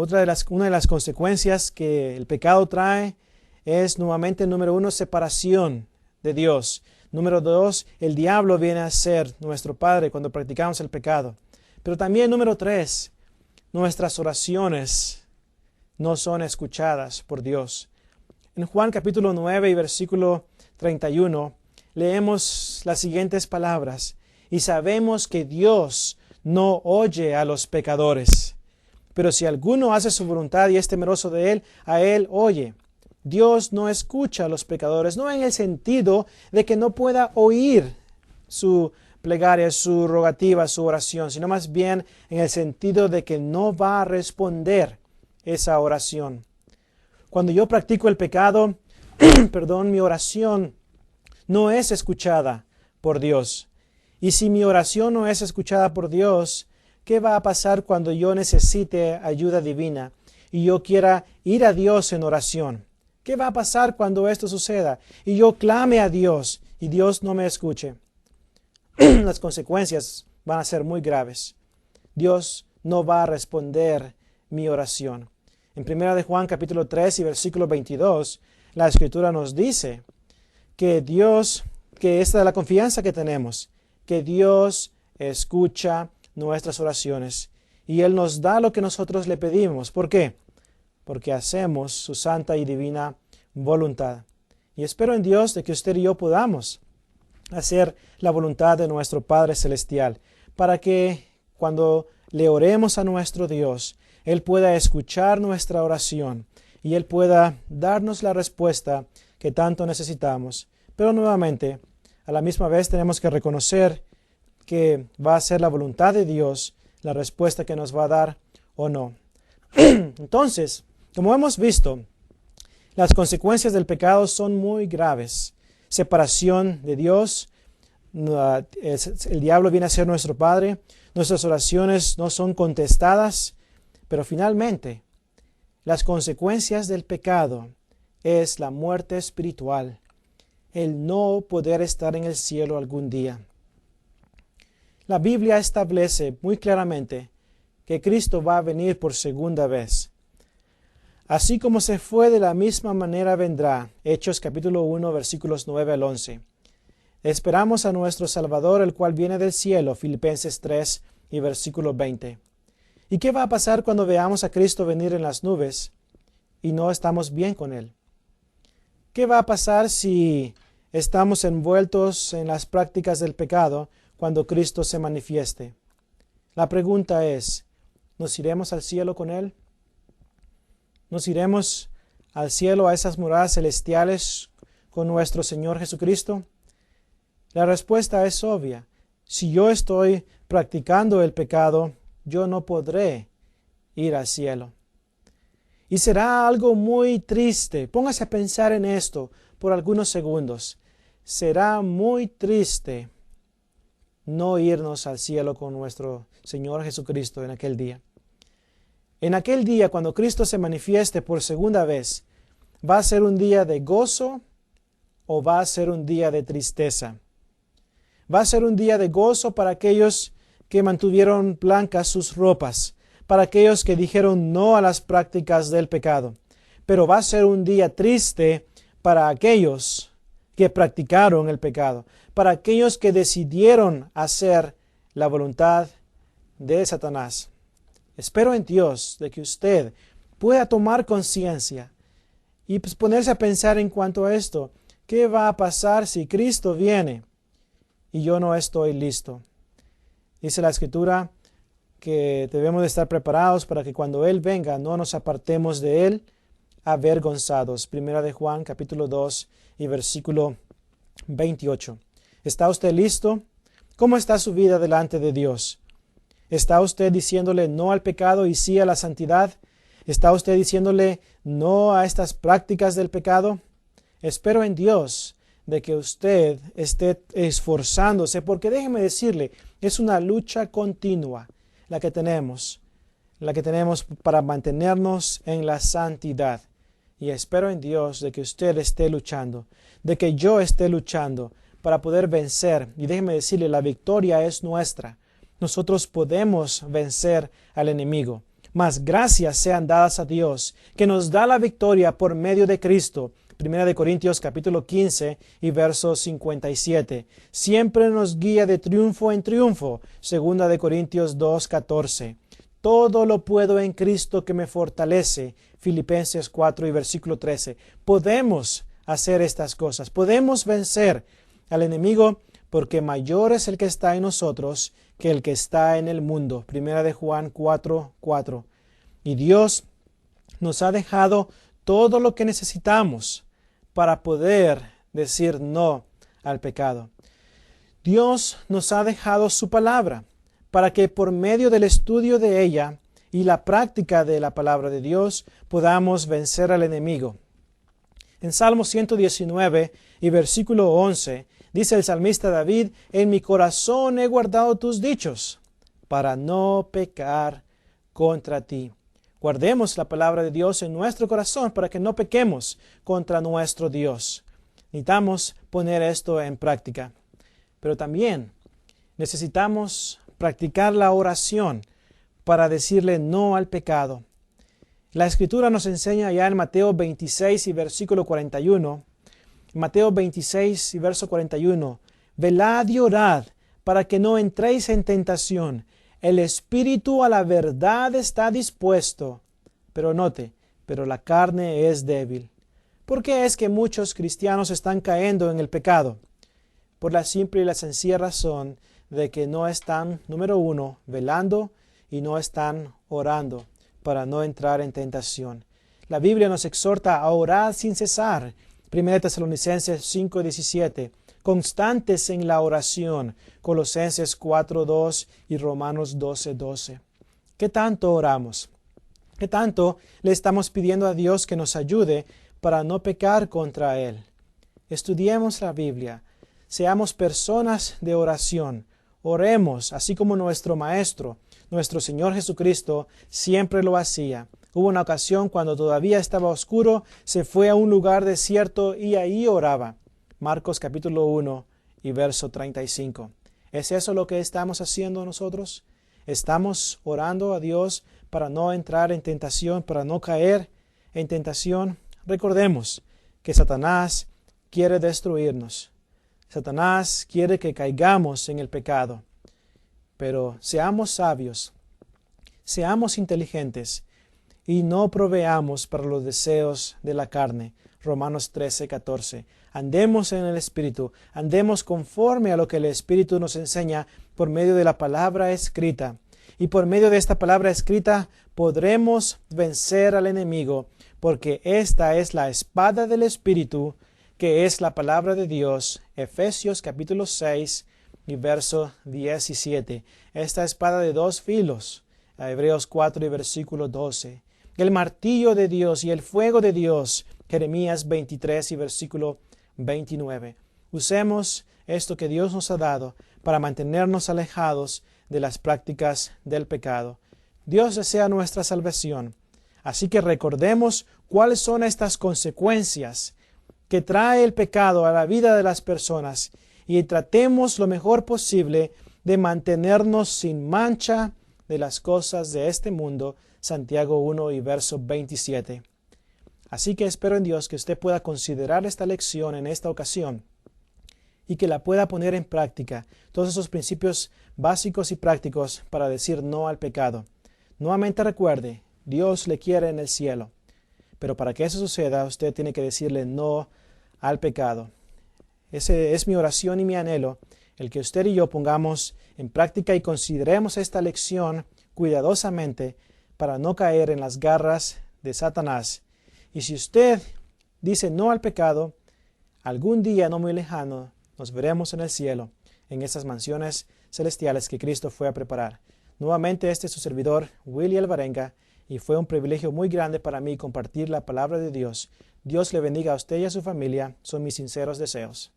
Una de las consecuencias que el pecado trae es nuevamente, número 1, separación de Dios. Número 2, el diablo viene a ser nuestro padre cuando practicamos el pecado. Pero también, número 3, nuestras oraciones no son escuchadas por Dios. En Juan capítulo 9 y versículo 31 leemos las siguientes palabras: y sabemos que Dios no oye a los pecadores, pero si alguno hace su voluntad y es temeroso de él, a él oye. Dios no escucha a los pecadores, no en el sentido de que no pueda oír su plegaria, su rogativa, su oración, sino más bien en el sentido de que no va a responder esa oración. Cuando yo practico el pecado, mi oración no es escuchada por Dios. Y si mi oración no es escuchada por Dios, ¿qué va a pasar cuando yo necesite ayuda divina y yo quiera ir a Dios en oración? ¿Qué va a pasar cuando esto suceda y yo clame a Dios y Dios no me escuche? Las consecuencias van a ser muy graves. Dios no va a responder mi oración. En 1 de Juan capítulo 3 y versículo 22, la Escritura nos dice que esta es la confianza que tenemos, que Dios escucha nuestras oraciones y Él nos da lo que nosotros le pedimos. ¿Por qué? Porque hacemos su santa y divina voluntad. Y espero en Dios de que usted y yo podamos hacer la voluntad de nuestro Padre Celestial, para que cuando le oremos a nuestro Dios, Él pueda escuchar nuestra oración y Él pueda darnos la respuesta que tanto necesitamos. Pero nuevamente, a la misma vez tenemos que reconocer que va a ser la voluntad de Dios la respuesta que nos va a dar o no. Entonces, como hemos visto, las consecuencias del pecado son muy graves. Separación de Dios, el diablo viene a ser nuestro padre, nuestras oraciones no son contestadas, pero finalmente las consecuencias del pecado es la muerte espiritual, el no poder estar en el cielo algún día. La Biblia establece muy claramente que Cristo va a venir por segunda vez. Así como se fue, de la misma manera vendrá. Hechos capítulo 1, versículos 9 al 11. Esperamos a nuestro Salvador, el cual viene del cielo. Filipenses 3 y versículo 20. ¿Y qué va a pasar cuando veamos a Cristo venir en las nubes y no estamos bien con Él? ¿Qué va a pasar si estamos envueltos en las prácticas del pecado cuando Cristo se manifieste? La pregunta es, ¿nos iremos al cielo con Él? ¿Nos iremos al cielo, a esas moradas celestiales con nuestro Señor Jesucristo? La respuesta es obvia. Si yo estoy practicando el pecado, yo no podré ir al cielo. Y será algo muy triste. Póngase a pensar en esto por algunos segundos. Será muy triste no irnos al cielo con nuestro Señor Jesucristo en aquel día. En aquel día, cuando Cristo se manifieste por segunda vez, ¿va a ser un día de gozo o va a ser un día de tristeza? Va a ser un día de gozo para aquellos que mantuvieron blancas sus ropas, para aquellos que dijeron no a las prácticas del pecado. Pero va a ser un día triste para aquellos que practicaron el pecado, para aquellos que decidieron hacer la voluntad de Satanás. Espero en Dios de que usted pueda tomar conciencia y ponerse a pensar en cuanto a esto. ¿Qué va a pasar si Cristo viene y yo no estoy listo? Dice la Escritura que debemos de estar preparados para que cuando Él venga no nos apartemos de Él avergonzados. 1 de Juan capítulo 2 y versículo 28. ¿Está usted listo? ¿Cómo está su vida delante de Dios? ¿Está usted diciéndole no al pecado y sí a la santidad? ¿Está usted diciéndole no a estas prácticas del pecado? Espero en Dios de que usted esté esforzándose, porque déjeme decirle, es una lucha continua la que tenemos para mantenernos en la santidad. Y espero en Dios de que usted esté luchando, de que yo esté luchando para poder vencer. Y déjeme decirle, la victoria es nuestra. Nosotros podemos vencer al enemigo. Mas gracias sean dadas a Dios, que nos da la victoria por medio de Cristo. 1 Corintios capítulo 15 y verso 57. Siempre nos guía de triunfo en triunfo. 2 Corintios 2:14. Todo lo puedo en Cristo que me fortalece. Filipenses 4 y versículo 13. Podemos hacer estas cosas. Podemos vencer al enemigo porque mayor es el que está en nosotros que el que está en el mundo. 1 Juan 4:4. Y Dios nos ha dejado todo lo que necesitamos para poder decir no al pecado. Dios nos ha dejado su palabra para que por medio del estudio de ella y la práctica de la palabra de Dios podamos vencer al enemigo. En Salmo 119 y versículo 11 dice el salmista David: en mi corazón he guardado tus dichos para no pecar contra ti. Guardemos la palabra de Dios en nuestro corazón para que no pequemos contra nuestro Dios. Necesitamos poner esto en práctica. Pero también necesitamos practicar la oración para decirle no al pecado. La Escritura nos enseña ya en Mateo 26 y versículo 41. Mateo 26 y verso 41. Velad y orad para que no entréis en tentación. El espíritu a la verdad está dispuesto, pero note, pero la carne es débil. ¿Por qué es que muchos cristianos están cayendo en el pecado? Por la simple y la sencilla razón de que no están, número uno, velando y no están orando para no entrar en tentación. La Biblia nos exhorta a orar sin cesar. 1 Tesalonicenses 5:17. Constantes en la oración. Colosenses 4:2 y Romanos 12:12. ¿Qué tanto oramos? ¿Qué tanto le estamos pidiendo a Dios que nos ayude para no pecar contra Él? Estudiemos la Biblia. Seamos personas de oración. Oremos, así como nuestro Maestro, nuestro Señor Jesucristo, siempre lo hacía. Hubo una ocasión cuando todavía estaba oscuro, se fue a un lugar desierto y ahí oraba. Marcos capítulo 1 y verso 35. ¿Es eso lo que estamos haciendo nosotros? ¿Estamos orando a Dios para no entrar en tentación, para no caer en tentación? Recordemos que Satanás quiere destruirnos. Satanás quiere que caigamos en el pecado. Pero seamos sabios, seamos inteligentes y no proveamos para los deseos de la carne. Romanos 13:14. Andemos en el Espíritu, andemos conforme a lo que el Espíritu nos enseña por medio de la palabra escrita. Y por medio de esta palabra escrita podremos vencer al enemigo, porque esta es la espada del Espíritu, que es la palabra de Dios. Efesios capítulo 6 y verso 17. Esta espada de dos filos. Hebreos 4 y versículo 12. El martillo de Dios y el fuego de Dios. Jeremías 23 y versículo 29. Usemos esto que Dios nos ha dado para mantenernos alejados de las prácticas del pecado. Dios desea nuestra salvación. Así que recordemos cuáles son estas consecuencias que trae el pecado a la vida de las personas y tratemos lo mejor posible de mantenernos sin mancha de las cosas de este mundo. Santiago 1 y verso 27. Así que espero en Dios que usted pueda considerar esta lección en esta ocasión y que la pueda poner en práctica, todos esos principios básicos y prácticos para decir no al pecado. Nuevamente recuerde, Dios le quiere en el cielo, pero para que eso suceda, usted tiene que decirle no al pecado. Ese es mi oración y mi anhelo, el que usted y yo pongamos en práctica y consideremos esta lección cuidadosamente para no caer en las garras de Satanás. Y si usted dice no al pecado, algún día no muy lejano nos veremos en el cielo, en esas mansiones celestiales que Cristo fue a preparar. Nuevamente este es su servidor, Willy Alvarenga, y fue un privilegio muy grande para mí compartir la palabra de Dios. Dios le bendiga a usted y a su familia, son mis sinceros deseos.